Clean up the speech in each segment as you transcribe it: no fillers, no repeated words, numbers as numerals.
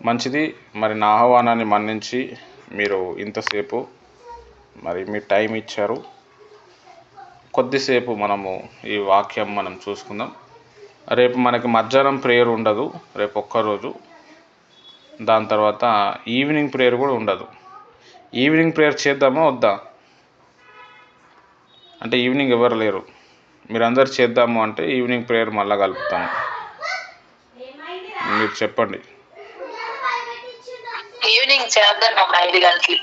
మంచిది. మరి నా ఆహ్వానాన్ని మన్నించి మీరు ఇంతసేపు మరి మీ టైం ఇచ్చారు. కొద్దిసేపు మనము ఈ వాక్యం మనం చూసుకుందాం. రేపు మనకి మధ్యాహ్నం ప్రేయర్ ఉండదు, రేపు ఒక్కరోజు. దాని తర్వాత ఈవినింగ్ ప్రేయర్ కూడా ఉండదు. ఈవినింగ్ ప్రేయర్ చేద్దామా వద్దా? అంటే ఈవినింగ్ ఎవరు లేరు, మీరందరు చేద్దాము అంటే ఈవినింగ్ ప్రేయర్ మళ్ళీ కలుపుతాము. మీరు చెప్పండి. ఈవినింగ్ చేద్దాం, 5 గంటలకి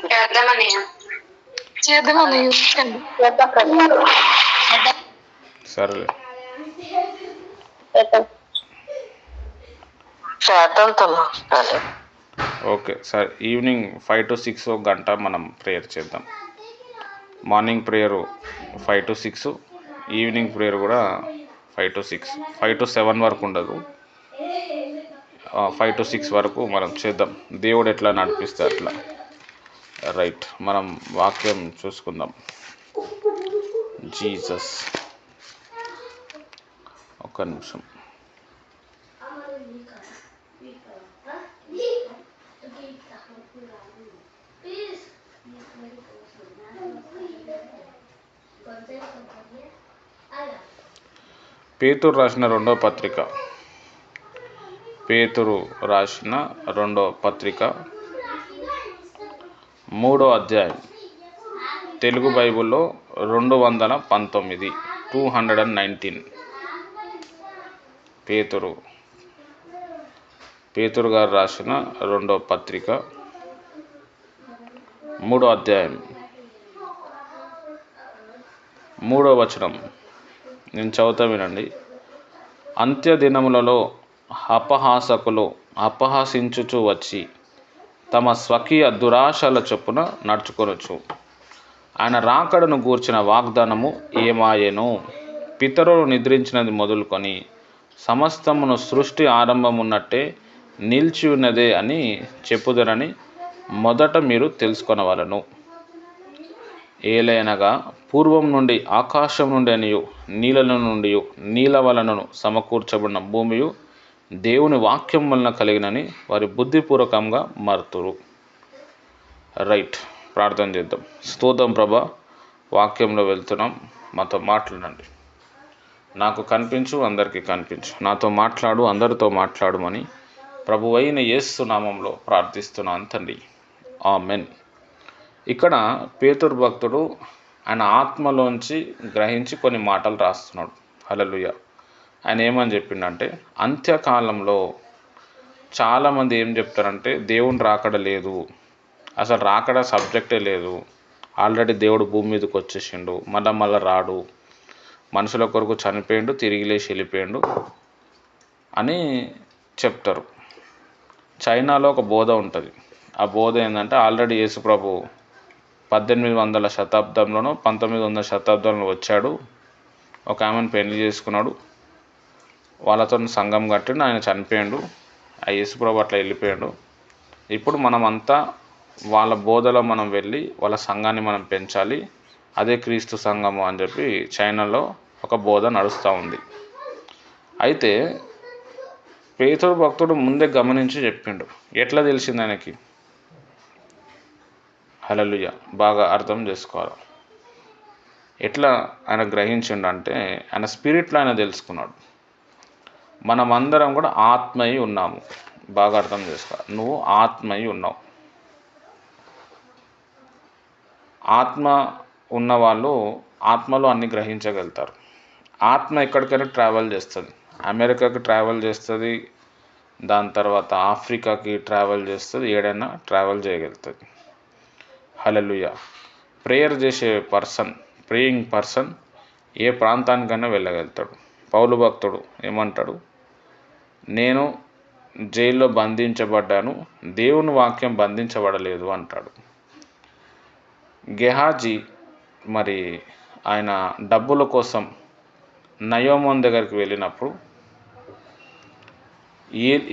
సరేలే. ఓకే సరే. ఈవినింగ్ 5 to 6 ఒక గంట మనం ప్రేయర్ చేద్దాం. Morning prayer 5 to 6, evening prayer కూడా 5 to 6. 5 to 7 వరకు ఉండదు, 5 to 6 వరకు మనం చేద్దాం. దేవుడు ఎట్లా నడిపిస్తే అట్లా. రైట్, మనం వాక్యం చూసుకుందాం. జీసస్, ఒక్క నిమిషం. పేతురు రాసిన రెండవ పత్రిక, పేతురు రాసిన రెండవ పత్రిక 3వ అధ్యాయం, తెలుగు బైబిల్లో 219, 219. పేతురు గారు రాసిన రెండవ పత్రిక 3వ అధ్యాయం 3వ వచనం నేను చదువుతా, వినండి. అంత్య దినములలో అపహాసకులు అపహసించుచు వచ్చి తమ స్వకీయ దురాశల చొప్పున నడుచుకొనొచ్చు. ఆయన రాకడను గూర్చిన వాగ్దానము ఏమాయెను? పితరులు నిద్రించినది మొదలుకొని సమస్తమును సృష్టి ఆరంభమున్నట్టే నిలిచి ఉన్నదే అని చెప్పుదరని మొదట మీరు తెలుసుకొనవలను. ఏలయనగా పూర్వం నుండి ఆకాశం నుండి అనియు నీళ్ళ నుండి నీళ్ళ వలనను సమకూర్చబడిన భూమియు దేవుని వాక్యం వలన కలిగినని వారి బుద్ధిపూర్వకంగా మరుతురు. రైట్, ప్రార్థన చేద్దాం. స్తోత్రం ప్రభా, వాక్యంలో వెళ్తున్నాం, మాతో మాట్లాడండి. నాకు కనిపించు, అందరికీ కనిపించు. నాతో మాట్లాడు, అందరితో మాట్లాడమని ప్రభువైన యేసు నామంలో ప్రార్థిస్తున్నాను తండ్రి. ఆమెన్. ఇక్కడ పేతురు భక్తుడు ఆయన ఆత్మలోంచి గ్రహించి కొన్ని మాటలు రాస్తున్నాడు. హల్లెలూయా. ఆయన ఏమని చెప్పిండంటే, అంత్యకాలంలో చాలామంది ఏం చెప్తారంటే దేవుని రాకడ లేదు, అసలు రాకడ సబ్జెక్టే లేదు, ఆల్రెడీ దేవుడు భూమి మీదకి వచ్చేసిండు, మళ్ళా రాడు, మనుషుల కొరకు చనిపోయిండు, తిరిగి లేచి వెళ్ళిపోయిండు అని చెప్తారు. చైనాలో ఒక బోధ ఉంటుంది. ఆ బోధ ఏంటంటే, ఆల్రెడీ యేసుప్రభు 1800 శతాబ్దంలోనో 1900 శతాబ్దంలో వచ్చాడు, ఒక ఆమెను పెళ్లి చేసుకున్నాడు, వాళ్ళతో సంఘం కట్టిండు, ఆయన చనిపోయాడు, ఆ యేసుప్రభు అట్లా వెళ్ళిపోయాడు. ఇప్పుడు మనమంతా వాళ్ళ బోధలో మనం వెళ్ళి వాళ్ళ సంఘాన్ని మనం పెంచాలి, అదే క్రీస్తు సంఘము అని చెప్పి చైనాలో ఒక బోధ నడుస్తూ ఉంది. అయితే పేతురు భక్తుడు ముందే గమనించి చెప్పిండు. ఎట్లా తెలిసింది ఆయనకి? హల్లెలూయా. బాగా అర్థం చేసుకోవాలి. ఎట్లా ఆయన గ్రహించిండు అంటే, ఆయన స్పిరిట్లో ఆయన తెలుసుకున్నాడు. మనమందరం కూడా ఆత్మయి ఉన్నాము. బాగా అర్థం చేసుకోవాలి. నువ్వు ఆత్మయి ఉన్నావు. ఆత్మ ఉన్నవాళ్ళు ఆత్మలో అన్ని గ్రహించగలుగుతారు. ఆత్మ ఎక్కడికైనా ట్రావెల్ చేస్తుంది. అమెరికాకి ట్రావెల్ చేస్తుంది, దాని తర్వాత ఆఫ్రికాకి ట్రావెల్ చేస్తుంది, ఏడైనా ట్రావెల్ చేయగలుగుతుంది. హల్లెలూయా. ప్రేయర్ చేసే ప్రేయింగ్ పర్సన్ ఏ ప్రాంతానికైనా వెళ్ళగలుగుతాడు. పౌలు భక్తుడు ఏమంటాడు? నేను జైల్లో బంధించబడ్డాను, దేవుని వాక్యం బంధించబడలేదు అంటాడు. గెహాజీ మరి ఆయన డబ్బుల కోసం నయోమోన్ దగ్గరికి వెళ్ళినప్పుడు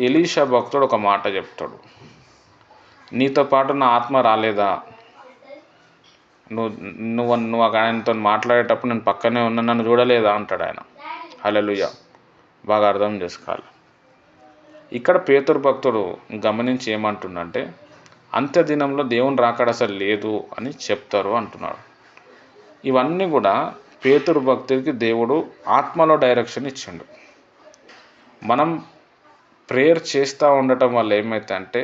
ఎలీషా భక్తుడు ఒక మాట చెప్తాడు, నీతో పాటు నా ఆత్మ రాలేదా? నువ్వు ఆయనతో మాట్లాడేటప్పుడు నేను పక్కనే ఉన్నా, నన్ను చూడలేదా అంటాడు ఆయన. హల్లెలూయా. బాగా అర్థం చేసుకోవాలి. ఇక్కడ పేతురు భక్తుడు గమనించి ఏమంటుండంటే అంత్య దినంలో దేవుని రాకడ అసలు లేదు అని చెప్తారు అంటున్నాడు. ఇవన్నీ కూడా పేతురు భక్తుడికి దేవుడు ఆత్మలో డైరెక్షన్ ఇచ్చిండు. మనం ప్రేయర్ చేస్తూ ఉండటం వల్ల ఏమైతే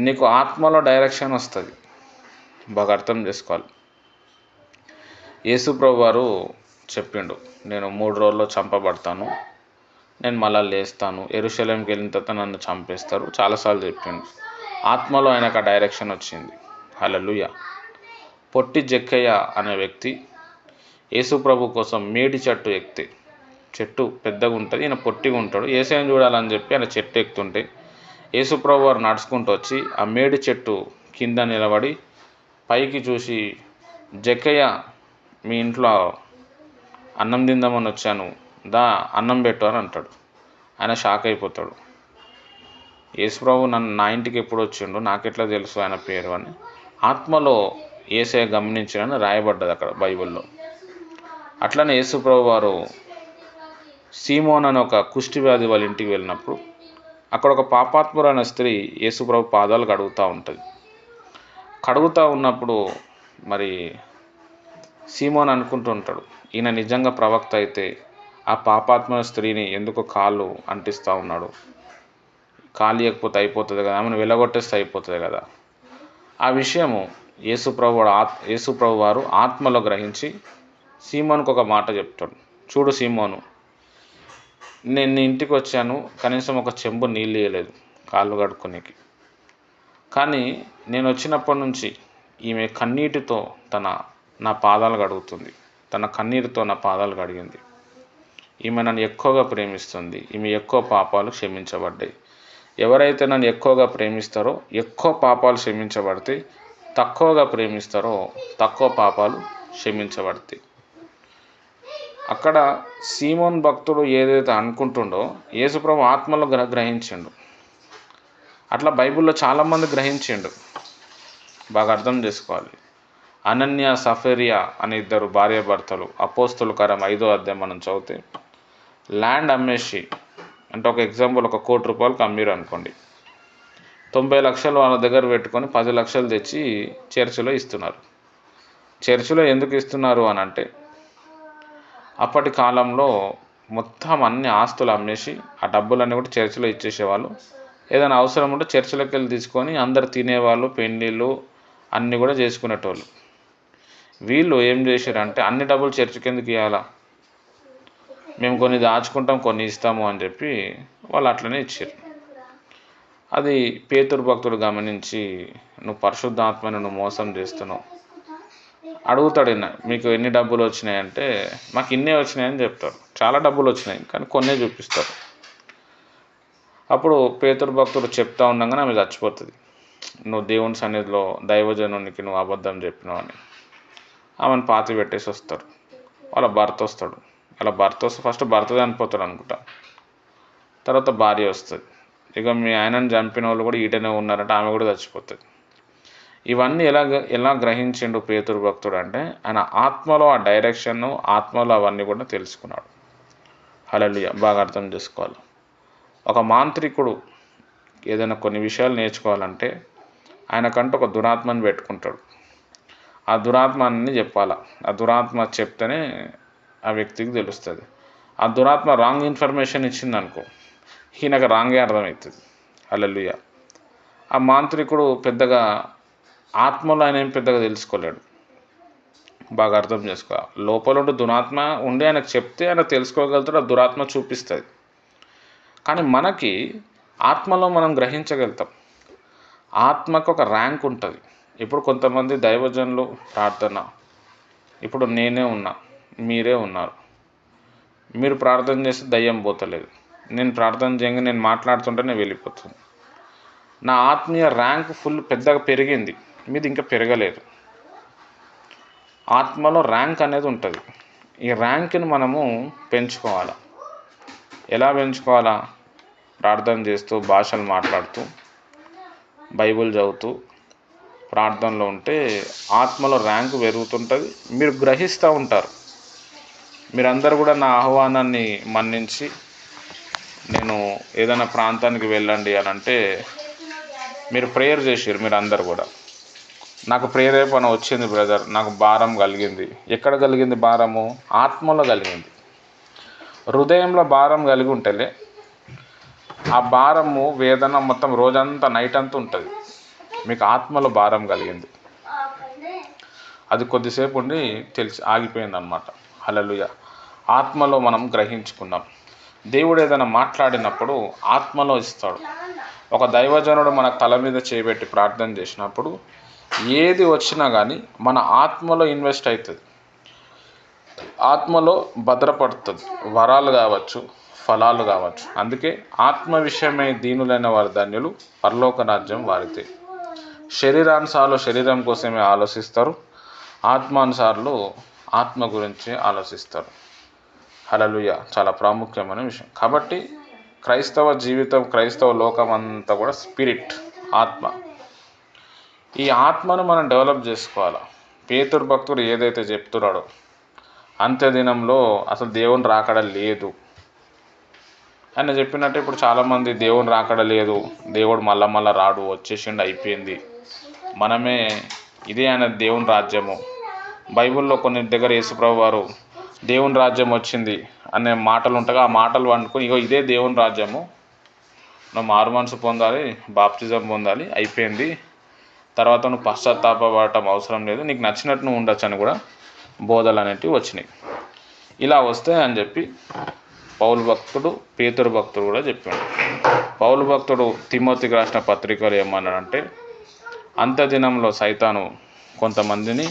నీకు ఆత్మలో డైరెక్షన్ వస్తుంది. బాగా అర్థం చేసుకోవాలి. యేసుప్రభు వారు చెప్పిండు, నేను 3 రోజుల్లో చంపబడతాను, నేను మళ్ళా లేస్తాను, యెరూషలేంకి వెళ్ళిన తర్వాత నన్ను చంపేస్తారు, చాలాసార్లు చెప్పిండు. ఆత్మలో ఆయనకు ఆ డైరెక్షన్ వచ్చింది. హల్లెలూయా. పొట్టి జక్కయ్య అనే వ్యక్తి యేసుప్రభు కోసం మేడి చెట్టు ఎక్కితే, చెట్టు పెద్దగా ఉంటుంది, ఈయన పొట్టిగా ఉంటాడు, యేసయ్యను చూడాలని చెప్పి ఆయన చెట్టు ఎక్కుతుంటే యేసుప్రభు వారు నడుచుకుంటూ వచ్చి ఆ మేడి చెట్టు కింద నిలబడి పైకి చూసి, జక్కయ్య మీ ఇంట్లో అన్నం తిందామని వచ్చాను, దా అన్నం పెట్టు అని అంటాడు. ఆయన షాక్ అయిపోతాడు. యేసుప్రభు నా ఇంటికి ఎప్పుడు వచ్చిండు, నాకెట్లా తెలుసు ఆయన పేరు అని ఆత్మలో యేసయ్య గమనించాడని రాయబడ్డది అక్కడ బైబిల్లో. అట్లనే యేసుప్రభు వారు సీమోన్ అనే ఒక కుష్టి వ్యాధి వాళ్ళ ఇంటికి వెళ్ళినప్పుడు అక్కడ ఒక పాపాత్మురైన స్త్రీ యేసుప్రభు పాదాలు కడుగుతూ ఉంటుంది. కడుగుతూ ఉన్నప్పుడు మరి సీమోన్ అనుకుంటూ ఉంటాడు, ఈయన నిజంగా ప్రవక్త అయితే ఆ పాపాత్మ స్త్రీని ఎందుకు కాళ్ళు అంటిస్తూ ఉన్నాడు, కాలు ఇవ్వకపోతే అయిపోతుంది కదా, ఆమెను వెళ్ళగొట్టేస్తే అయిపోతుంది కదా. ఆ విషయము యేసుప్రభు వారు ఆత్మలో గ్రహించి సీమోన్కు ఒక మాట చెప్తాడు, చూడు సీమోను, నేను నీ ఇంటికి వచ్చాను, కనీసం ఒక చెంబు నీళ్ళు ఇవ్వలేదు కాళ్ళు కడుక్కోనికి, కానీ నేను వచ్చినప్పటి నుంచి ఈమె కన్నీటితో నా పాదాలు కడుగుతుంది, తన కన్నీరుతో నా పాదాలు కడిగింది, ఈమె నన్ను ఎక్కువగా ప్రేమిస్తుంది, ఈమె ఎక్కువ పాపాలు క్షమించబడ్డాయి. ఎవరైతే నన్ను ఎక్కువగా ప్రేమిస్తారో ఎక్కువ పాపాలు క్షమించబడతాయి, తక్కువగా ప్రేమిస్తారో తక్కువ పాపాలు క్షమించబడతాయి. అక్కడ సీమోన్ భక్తుడు ఏదైతే అనుకుంటుండో యేసుప్రభు ఆత్మలో గ్రహించిండు. అట్లా బైబిల్లో చాలామంది గ్రహించిండు. బాగా అర్థం చేసుకోవాలి. అనన్య సఫేరియా అనే 2 భార్యాభర్తలు అపోస్తుల కార్యం 5వ అధ్యాయం మనం చదివితే ల్యాండ్ అమ్మేసి, అంటే ఒక ఎగ్జాంపుల్, 1 కోటి రూపాయలకు అమ్మిరు అనుకోండి, 90 లక్షలు వాళ్ళ దగ్గర పెట్టుకొని 10 లక్షలు తెచ్చి చర్చిలో ఇస్తున్నారు. చర్చిలో ఎందుకు ఇస్తున్నారు అని అంటే అప్పటి కాలంలో మొత్తం అన్ని ఆస్తులు అమ్మేసి ఆ డబ్బులన్నీ కూడా చర్చిలో ఇచ్చేసేవాళ్ళు. ఏదైనా అవసరం ఉంటే చర్చిలోకి వెళ్ళి తీసుకొని అందరు తినేవాళ్ళు, పెళ్ళిళ్ళు అన్నీ కూడా చేసుకునేటోళ్ళు. వీళ్ళు ఏం చేశారంటే అన్ని డబ్బులు చర్చికి ఎందుకు ఇవ్వాలా, మేము కొన్ని దాచుకుంటాం, కొన్ని ఇస్తాము అని చెప్పి వాళ్ళు అట్లనే ఇచ్చారు. అది పేతురు భక్తుడు గమనించి, నువ్వు పరిశుద్ధాత్మను నువ్వు మోసం చేస్తున్నావు. అడుగుతాడు, మీకు ఎన్ని డబ్బులు వచ్చినాయంటే మాకు ఇన్నే వచ్చినాయని చెప్తారు. చాలా డబ్బులు వచ్చినాయి కానీ కొన్నే చూపిస్తారు. అప్పుడు పేతురు భక్తుడు చెప్తా ఉండగానే ఆమె చచ్చిపోతుంది. నువ్వు దేవుని సన్నిధిలో దైవజనునికి నువ్వు అబద్ధం చెప్పినావు అని ఆమెను పాతి పెట్టేసి వస్తారు. వాళ్ళ భర్త వస్తాడు. ఫస్ట్ భర్త చనిపోతాడు అనుకుంటా, తర్వాత భార్య వస్తుంది. ఇక మీ ఆయనను చంపిన వాళ్ళు కూడా ఈటనే ఉన్నారంటే ఆమె కూడా చచ్చిపోతుంది. ఇవన్నీ ఎలా గ్రహించిండు పేతురు భక్తుడు అంటే ఆయన ఆత్మలో ఆ డైరెక్షన్, ఆత్మలో అవన్నీ కూడా తెలుసుకున్నాడు. హల్లెలూయా. బాగా అర్థం చేసుకోవాలి. ఒక మాంత్రికుడు ఏదైనా కొన్ని విషయాలు నేర్చుకోవాలంటే ఆయనకంటూ ఒక దురాత్మని పెట్టుకుంటాడు. ఆ దురాత్మ అన్నీ చెప్పాలా. ఆ దురాత్మ చెప్తేనే ఆ వ్యక్తికి తెలుస్తుంది. ఆ దురాత్మ రాంగ్ ఇన్ఫర్మేషన్ ఇచ్చిందనుకో, ఈయనకు రాంగే అర్థమవుతుంది. హల్లెలూయా. ఆ మాంత్రికుడు పెద్దగా ఆత్మలో ఆయన ఏం పెద్దగా తెలుసుకోలేడు. బాగా అర్థం చేసుకో. లోపల ఉండి దురాత్మ ఉండి ఆయనకు చెప్తే ఆయన తెలుసుకోగలుగుతాడు, ఆ దురాత్మ చూపిస్తుంది. కానీ మనకి ఆత్మలో మనం గ్రహించగలుగుతాం. ఆత్మకు ఒక ర్యాంక్ ఉంటుంది. ఇప్పుడు కొంతమంది దైవజనులు ప్రార్థన, ఇప్పుడు నేనే ఉన్నా, మీరే ఉన్నారు, మీరు ప్రార్థన చేస్తే దయ్యం పోతలేదు, నేను ప్రార్థన చేయంగా నేను మాట్లాడుతుంటే నేను వెళ్ళిపోతుంది. నా ఆత్మీయ ర్యాంక్ ఫుల్ పెద్దగా పెరిగింది, మీది ఇంకా పెరగలేదు. ఆత్మలో ర్యాంక్ అనేది ఉంటుంది. ఈ ర్యాంక్ని మనము పెంచుకోవాలి. ఎలా పెంచుకోవాలా? ప్రార్థన చేస్తూ, భాషలు మాట్లాడుతూ, బైబిల్ చదువుతూ ప్రార్థనలో ఉంటే ఆత్మలో ర్యాంకు పెరుగుతుంటుంది. మీరు గ్రహిస్తూ ఉంటారు. మీరందరూ కూడా నా ఆహ్వానాన్ని మన్నించి నేను ఏదైనా ప్రాంతానికి వెళ్ళండి అని అంటే మీరు ప్రేయర్ చేసారు, మీరు అందరు కూడా. నాకు ప్రేరేపణ వచ్చింది బ్రదర్, నాకు భారం కలిగింది. ఎక్కడ కలిగింది భారము? ఆత్మలో కలిగింది. హృదయంలో భారం కలిగి ఉంటేలే ఆ భారము వేదన మొత్తం రోజంతా నైట్ అంతా ఉంటుంది. మీకు ఆత్మలో భారం కలిగింది, అది కొద్దిసేపు ఉండి ఆగిపోయింది అన్నమాట. హల్లెలూయా. ఆత్మలో మనం గ్రహించుకున్నాం. దేవుడు ఏదైనా మాట్లాడినప్పుడు ఆత్మలో ఇస్తాడు. ఒక దైవజనుడు మన తల మీద చేయబెట్టి ప్రార్థన చేసినప్పుడు ఏది వచ్చినా కానీ మన ఆత్మలో ఇన్వెస్ట్ అవుతుంది, ఆత్మలో భద్రపడుతుంది. వరాలు కావచ్చు, ఫలాలు కావచ్చు. అందుకే ఆత్మ విషయమై దీనులైన వారి ధన్యులు, పరలోక రాజ్యం వారితే. శరీరానుసారులు శరీరం కోసమే ఆలోచిస్తారు, ఆత్మానుసారులు ఆత్మ గురించి ఆలోచిస్తారు. హల్లెలూయా. చాలా ప్రాముఖ్యమైన విషయం. కాబట్టి క్రైస్తవ జీవితం, క్రైస్తవ లోకం అంతా కూడా స్పిరిట్, ఆత్మ. ఈ ఆత్మను మనం డెవలప్ చేసుకోవాలి. పేతురు భక్తుడు ఏదైతే చెప్తున్నాడో, అంత్యదినంలో అసలు దేవుని రాకడ లేదు ఆయన చెప్పినట్టు. ఇప్పుడు చాలామంది దేవుని రాకడ లేదు, దేవుడు మళ్ళా రాడు, వచ్చేసిండు, అయిపోయింది, మనమే ఇదే ఆయన దేవుని రాజ్యము. బైబిల్లో కొన్ని దగ్గర యేసుప్రభు వారు దేవుని రాజ్యం వచ్చింది అనే మాటలు ఉంటాయి. ఆ మాటలు వండుకొని ఇగో ఇదే దేవుని రాజ్యము, నువ్వు మారుమనసు పొందాలి, బాప్తిజం పొందాలి, అయిపోయింది, తర్వాత నువ్వు పశ్చాత్తాపడటం అవసరం లేదు, నీకు నచ్చినట్టు నువ్వు ఉండొచ్చు అని కూడా బోధలు అనేటివి వచ్చినాయి. ఇలా వస్తాయి అని చెప్పి పౌలు భక్తుడు, పేతురు భక్తుడు కూడా చెప్పాడు. పౌలు భక్తుడు తిమోతికి రాసిన పత్రికలు ఏమన్నాడంటే, అంత్యదినంలో సైతాను కొంతమందిని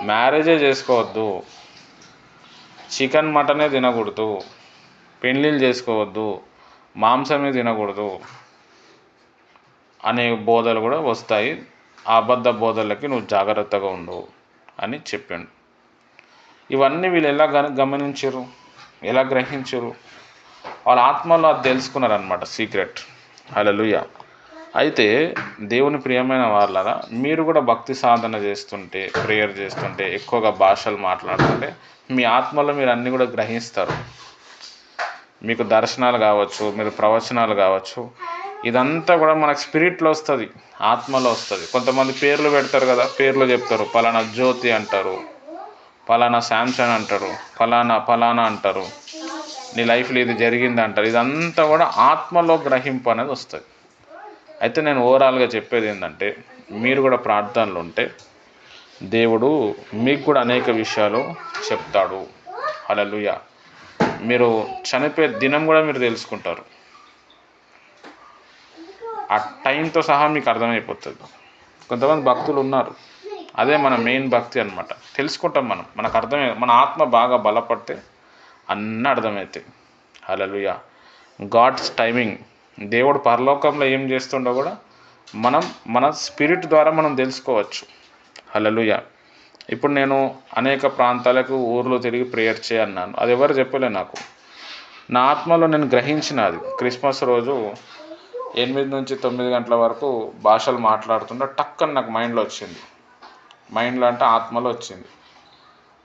మ్యారేజే చేసుకోవద్దు, చికెన్ మటనే తినకూడదు, పెళ్ళిళ్ళు చేసుకోవద్దు, మాంసమే తినకూడదు అనే బోధలు కూడా వస్తాయి. ఆ అబద్ధ బోధలకి నువ్వు జాగ్రత్తగా ఉండు అని చెప్పాడు. ఇవన్నీ వీళ్ళు ఎలా గమనించారు, ఎలా గ్రహించారు? వాళ్ళ ఆత్మలో అది తెలుసుకున్నారనమాట, సీక్రెట్. హల్లెలూయా. అయితే దేవుని ప్రియమైన వాళ్ళరా, మీరు కూడా భక్తి సాధన చేస్తుంటే, ప్రేయర్ చేస్తుంటే, ఎక్కువగా భాషలు మాట్లాడుతుంటే మీ ఆత్మలో మీరు అన్నీ కూడా గ్రహిస్తారు. మీకు దర్శనాలు కావచ్చు, మీరు ప్రవచనాలు కావచ్చు, ఇదంతా కూడా మనకు స్పిరిట్లో వస్తుంది, ఆత్మలో వస్తుంది. కొంతమంది పేర్లు పెడతారు కదా, పేర్లు చెప్తారు, పలానా జ్యోతి అంటారు, పలానా శాంసన్ అంటారు, ఫలానా అంటారు, నీ లైఫ్లో ఇది జరిగింది అంటారు. ఇదంతా కూడా ఆత్మలో గ్రహింపు అనేది వస్తుంది. అయితే నేను ఓవరాల్గా చెప్పేది ఏంటంటే, మీరు కూడా ప్రార్థనలు ఉంటే దేవుడు మీకు కూడా అనేక విషయాలు చెప్తాడు. హల్లెలూయా. మీరు చనిపోయే దినం కూడా మీరు తెలుసుకుంటారు, ఆ టైంతో సహా మీకు అర్థమైపోతుంది. కొంతమంది భక్తులు ఉన్నారు, అదే మన మెయిన్ భక్తి అనమాట. తెలుసుకుంటాం మనం, మనకు అర్థమై, మన ఆత్మ బాగా బలపడితే అన్నీ అర్థమవుతాయి. హల్లెలూయా. గాడ్స్ టైమింగ్, దేవుడు పరలోకంలో ఏం చేస్తుండో కూడా మనం మన స్పిరిట్ ద్వారా మనం తెలుసుకోవచ్చు. హల్లెలూయా. ఇప్పుడు నేను అనేక ప్రాంతాలకు ఊర్లో తిరిగి ప్రేయర్ చేయన్నాను, అది ఎవరు చెప్పలే నాకు, నా ఆత్మలో నేను గ్రహించిన. అది క్రిస్మస్ రోజు 8 నుంచి 9 గంటల వరకు భాషలు మాట్లాడుతుంటే టక్కని నాకు మైండ్లో వచ్చింది. మైండ్లో అంటే ఆత్మలో వచ్చింది.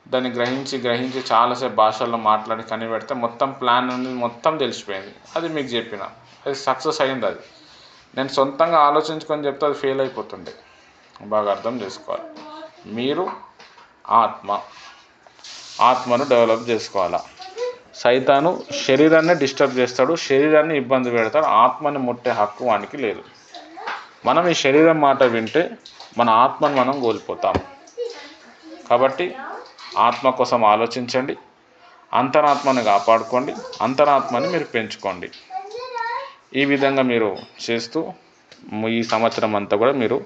దాన్ని గ్రహించి చాలాసేపు భాషల్లో మాట్లాడి కనిపెడితే మొత్తం ప్లాన్ అనేది మొత్తం తెలిసిపోయింది. అది మీకు చెప్పిన, అది సక్సెస్ అయింది. అది నేను సొంతంగా ఆలోచించుకొని చెప్తే అది ఫెయిల్ అయిపోతుండే. బాగా అర్థం చేసుకోవాలి. మీరు ఆత్మను డెవలప్ చేసుకోవాలా. సైతాను శరీరాన్ని డిస్టర్బ్ చేస్తాడు, శరీరాన్ని ఇబ్బంది పెడతాడు, ఆత్మని ముట్టే హక్కు వానికి లేదు. మనం ఈ శరీరం మాట వింటే మన ఆత్మను మనం కోల్పోతాం. కాబట్టి ఆత్మ కోసం ఆలోచించండి, అంతరాత్మని కాపాడుకోండి, అంతరాత్మని మీరు పెంచుకోండి. ఈ విధంగా మీరు చేస్తూ ఈ సంవత్సరం అంతా కూడా మీరు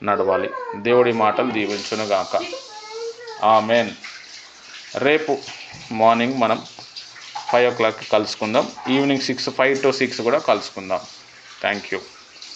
నడవాలి. దేవుడి మాటలు దీవించునుగాక. ఆమేన్. రేపు మార్నింగ్ మనం 5 o'clock కలుసుకుందాం, ఈవినింగ్ 5 to 6 కూడా కలుసుకుందాం. Thank you.